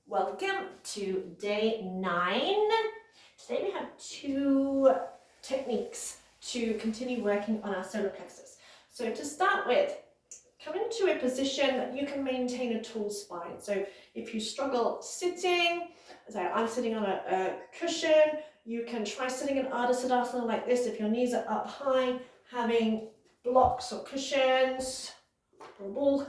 Welcome to day 9. Today we have 2 techniques to continue working on our solar plexus. So to start with, come into a position that you can maintain a tall spine. So if you struggle sitting, so I'm sitting on a cushion, you can try sitting in Ardha Siddhasana like this if your knees are up high, having blocks or cushions or a ball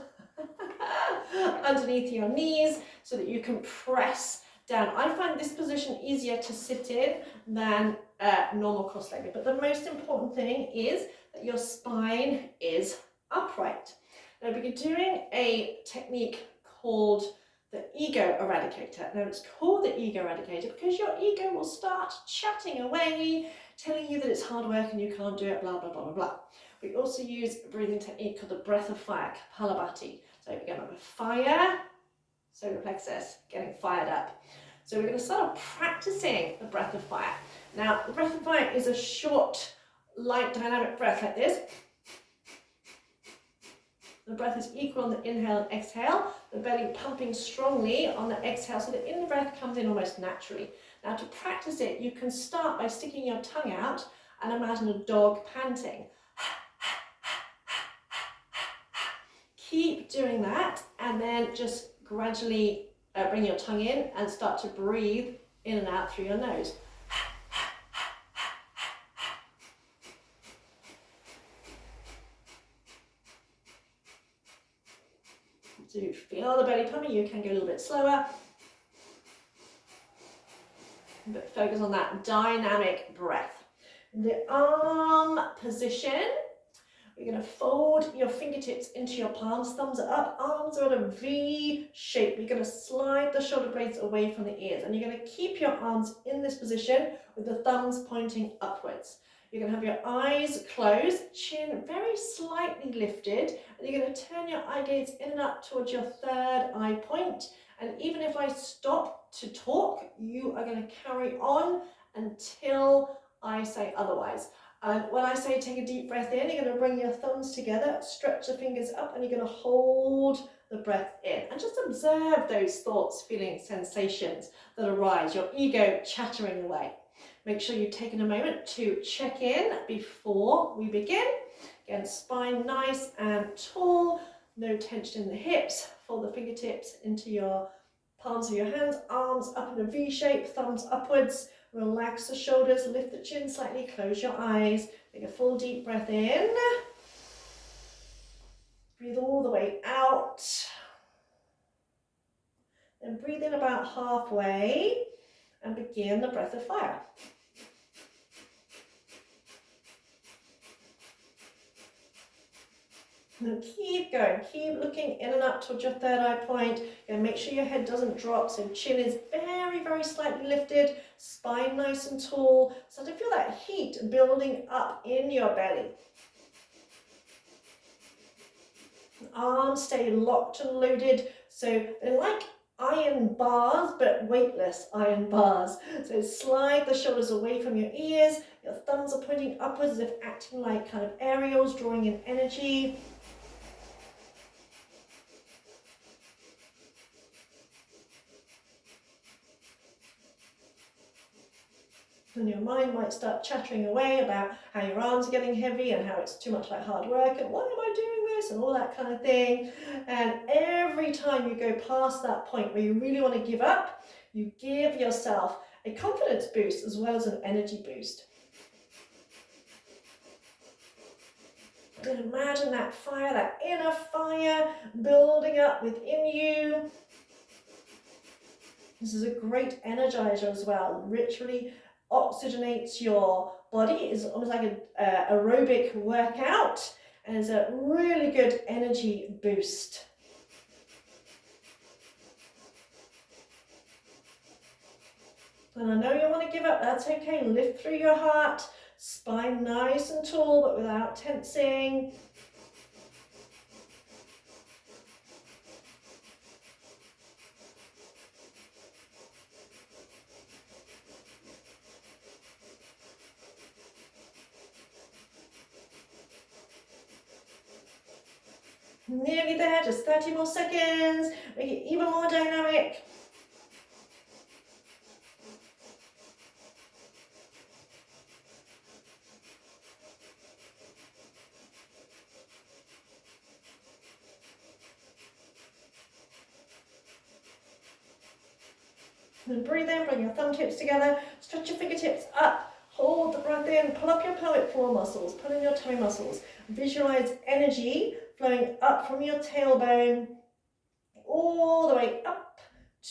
underneath your knees so that you can press down. I find this position easier to sit in than normal cross-legged, but the most important thing is that your spine is upright. Now we're doing a technique called the ego eradicator. Now it's called the ego eradicator because your ego will start chatting away, telling you that it's hard work and you can't do it, blah, blah, blah, blah, blah. We also use a breathing technique called the breath of fire, Kapalabhati. So we're going to fire, solar plexus, getting fired up. So we're going to start practicing the breath of fire. Now, the breath of fire is a short, light, dynamic breath like this. The breath is equal on the inhale and exhale, the belly pumping strongly on the exhale, so the in-breath comes in almost naturally. Now, to practice it, you can start by sticking your tongue out and imagine a dog panting. Keep doing that, and then just gradually bring your tongue in and start to breathe in and out through your nose. So you feel the belly pumping, you can go a little bit slower, but focus on that dynamic breath. The arm position. You're going to fold your fingertips into your palms, thumbs are up, arms are at a V shape. You're going to slide the shoulder blades away from the ears, and you're going to keep your arms in this position with the thumbs pointing upwards. You're going to have your eyes closed, chin very slightly lifted, and you're going to turn your eye gaze in and up towards your third eye point. And even if I stop to talk, you are going to carry on until I say otherwise. And when I say take a deep breath in, you're going to bring your thumbs together, stretch the fingers up, and you're going to hold the breath in. And just observe those thoughts, feelings, sensations that arise, your ego chattering away. Make sure you've taken a moment to check in before we begin. Again, spine nice and tall, no tension in the hips. Fold the fingertips into your palms of your hands, arms up in a V shape, thumbs upwards. Relax the shoulders, lift the chin slightly, close your eyes, take a full deep breath in. Breathe all the way out. Then breathe in about halfway and begin the breath of fire. Now keep going, keep looking in and up towards your third eye point. And make sure your head doesn't drop, so chin is very, very slightly lifted, spine nice and tall. Start to feel that heat building up in your belly. Arms stay locked and loaded, so they're like iron bars, but weightless iron bars. So slide the shoulders away from your ears, your thumbs are pointing upwards as if acting like kind of aerials, drawing in energy. And your mind might start chattering away about how your arms are getting heavy and how it's too much like hard work and why am I doing this and all that kind of thing. And every time you go past that point where you really want to give up, you give yourself a confidence boost as well as an energy boost. And imagine that fire, that inner fire building up within you. This is a great energizer as well. Ritually oxygenates your body. It's almost like an aerobic workout, and it's a really good energy boost. And I know you want to give up, that's okay. Lift through your heart, spine nice and tall but without tensing. Nearly there, just 30 more seconds. Make it even more dynamic. And breathe in, bring your thumb tips together, stretch your fingertips up, hold the breath in, pull up your pelvic floor muscles, pull in your toe muscles. Visualize energy flowing up from your tailbone, all the way up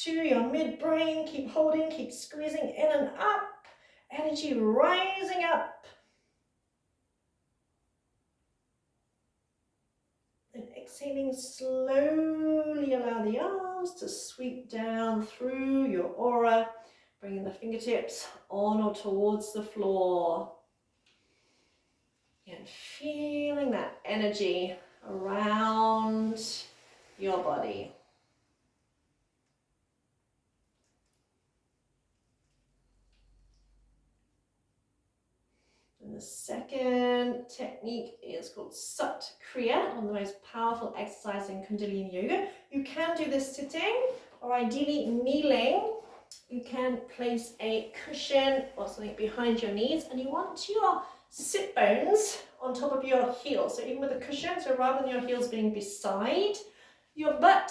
to your midbrain. Keep holding, keep squeezing in and up. Energy rising up. And exhaling slowly, allow the arms to sweep down through your aura, bringing the fingertips on or towards the floor. And feeling that energy around your body. And the second technique is called Sat Kriya, one of the most powerful exercises in Kundalini Yoga. You can do this sitting or ideally kneeling. You can place a cushion or something behind your knees, and you want your sit bones on top of your heels. So even with a cushion, so rather than your heels being beside your butt,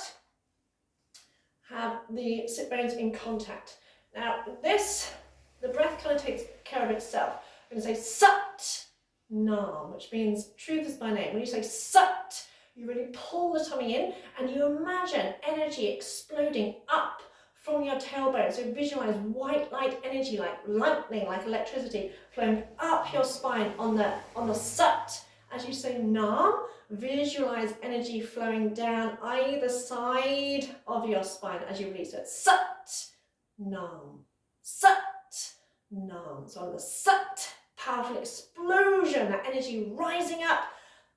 have the sit bones in contact. Now this, the breath kind of takes care of itself. We're going to say Sat Nam, which means truth is my name. When you say Sat, you really pull the tummy in and you imagine energy exploding up from your tailbone. So visualize white light energy, like lightning, like electricity, flowing up your spine on the Sat. As you say Nam, visualize energy flowing down either side of your spine as you release it. Sat Nam, Sat Nam. So on the Sat, powerful explosion, that energy rising up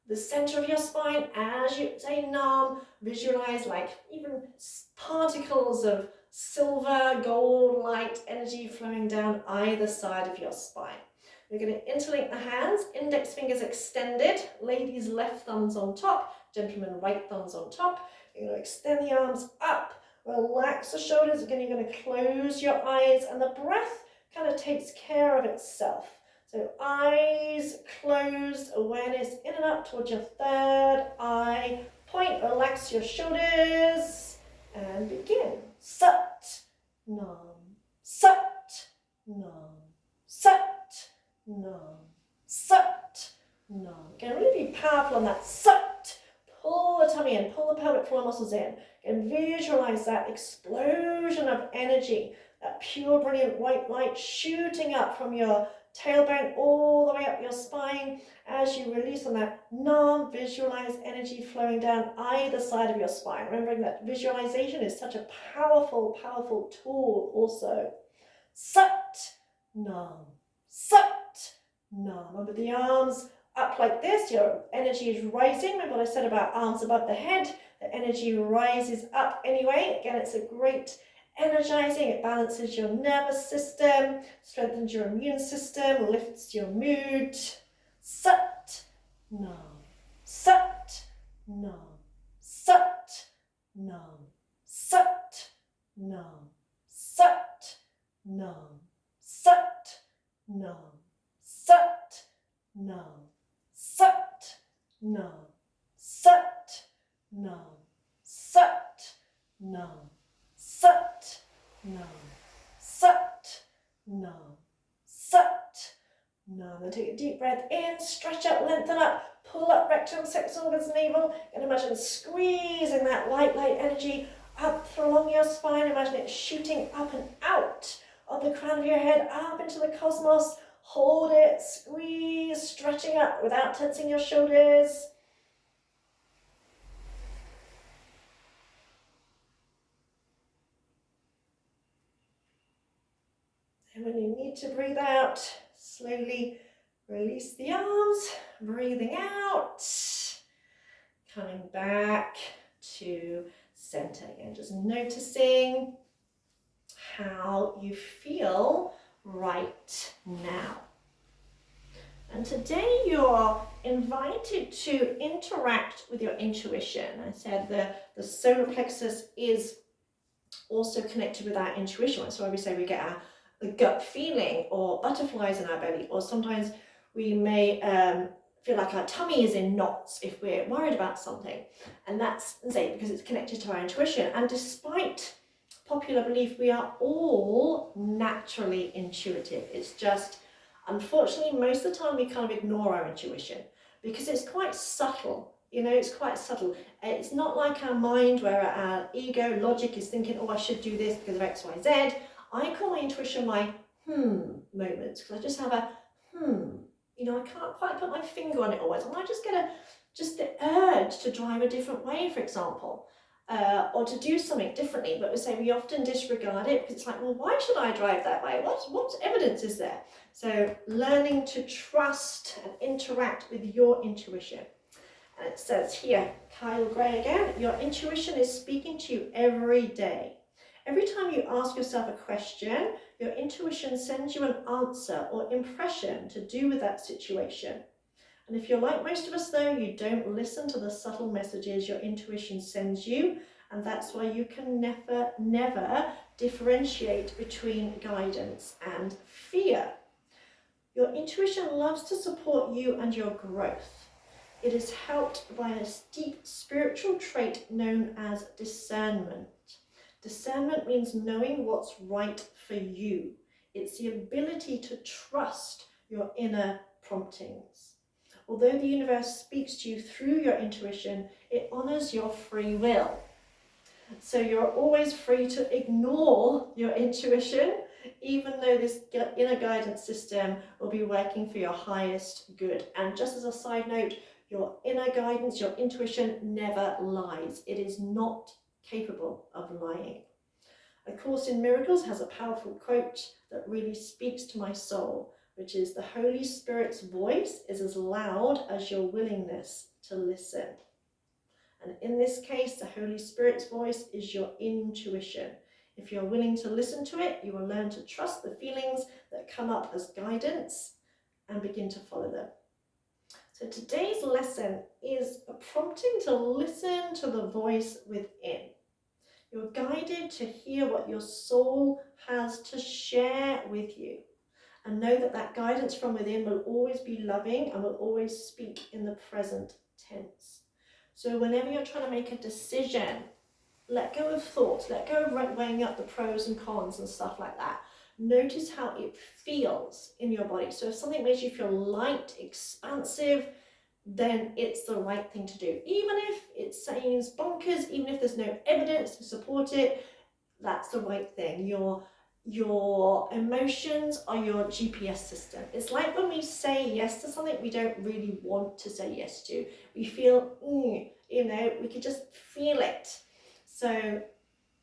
the center of your spine. As you say Nam, visualize like even particles of silver, gold, light energy flowing down either side of your spine. We're going to interlink the hands, index fingers extended, ladies left thumbs on top, gentlemen right thumbs on top. You're going to extend the arms up, relax the shoulders. Again, you're going to close your eyes, and the breath kind of takes care of itself. So eyes closed, awareness in and up towards your third eye point. Relax your shoulders and begin. Sat Nam, Sat Nam, Sat Nam, Sat Nam. Again, really be powerful on that Sat. Pull the tummy in, pull the pelvic floor muscles in, and visualize that explosion of energy, that pure, brilliant white light shooting up from your tailbone all the way up your spine. As you release on that Nam, visualize energy flowing down either side of your spine. Remembering that visualization is such a powerful, powerful tool also. Sat Nam, Sat Nam. Remember the arms up like this, your energy is rising. Remember what I said about arms above the head? The energy rises up anyway. Again, it's a great energizing. It balances your nervous system, strengthens your immune system, lifts your mood. Sat Nam, Sat Nam, Sat Nam, Sat Nam, Sat Nam, Sat Nam, Sat Nam, Sat Nam, Sat Nam, Sat Nam, Sat Nam, Sat Nam, Sat Nam. Then take a deep breath in, stretch up, lengthen up, pull up rectum, sex organs, navel, and imagine squeezing that light energy up along your spine. Imagine it shooting up and out of the crown of your head, up into the cosmos. Hold it, squeeze, stretching up without tensing your shoulders. And when you need to breathe out, slowly release the arms, breathing out, coming back to center again, just noticing how you feel right now. And today you're invited to interact with your intuition. I said the solar plexus is also connected with our intuition. That's why we say we get the gut feeling or butterflies in our belly, or sometimes we may feel like our tummy is in knots if we're worried about something. And that's because it's connected to our intuition. And despite popular popular belief, we are all naturally intuitive. It's just, unfortunately, most of the time we kind of ignore our intuition because it's quite subtle. You know, it's quite subtle. It's not like our mind where our ego logic is thinking, oh, I should do this because of X, Y, Z. I call my intuition my moments, because I just have a you know, I can't quite put my finger on it always. I might just get the urge to drive a different way, for example, or to do something differently. But we say we often disregard it because it's like, well, why should I drive that way? What evidence is there? So learning to trust and interact with your intuition. And it says here, Kyle Gray again, your intuition is speaking to you every day. Every time you ask yourself a question, your intuition sends you an answer or impression to do with that situation. And if you're like most of us though, you don't listen to the subtle messages your intuition sends you, and that's why you can never differentiate between guidance and fear. Your intuition loves to support you and your growth. It is helped by a deep spiritual trait known as discernment. Discernment means knowing what's right for you. It's the ability to trust your inner promptings. Although the universe speaks to you through your intuition, it honors your free will. So you're always free to ignore your intuition, even though this inner guidance system will be working for your highest good. And just as a side note, your inner guidance, your intuition never lies. It is not capable of lying. A Course in Miracles has a powerful quote that really speaks to my soul, which is, the Holy Spirit's voice is as loud as your willingness to listen. And in this case, the Holy Spirit's voice is your intuition. If you're willing to listen to it, you will learn to trust the feelings that come up as guidance and begin to follow them. So today's lesson is a prompting to listen to the voice within. You're guided to hear what your soul has to share with you, and know that that guidance from within will always be loving and will always speak in the present tense. So whenever you're trying to make a decision, let go of thoughts, let go of weighing up the pros and cons and stuff like that. Notice how it feels in your body. So if something makes you feel light, expansive, then it's the right thing to do. Even if it seems bonkers, even if there's no evidence to support it, that's the right thing. Your emotions are your GPS system. It's like when we say yes to something we don't really want to say yes to. We feel, you know, we could just feel it. So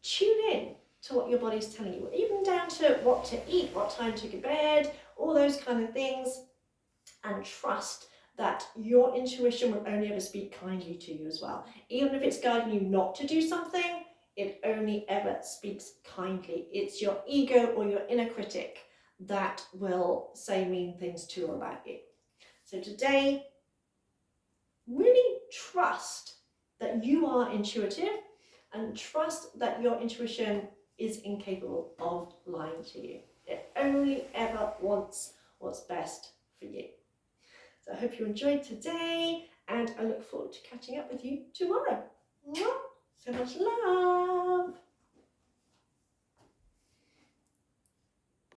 tune in to what your body's telling you, even down to what to eat, what time to go to bed, all those kind of things, and trust that your intuition will only ever speak kindly to you as well. Even if it's guiding you not to do something, it only ever speaks kindly. It's your ego or your inner critic that will say mean things to or about you. So today, really trust that you are intuitive, and trust that your intuition is incapable of lying to you. It only ever wants what's best for you. So I hope you enjoyed today, and I look forward to catching up with you tomorrow. So much love.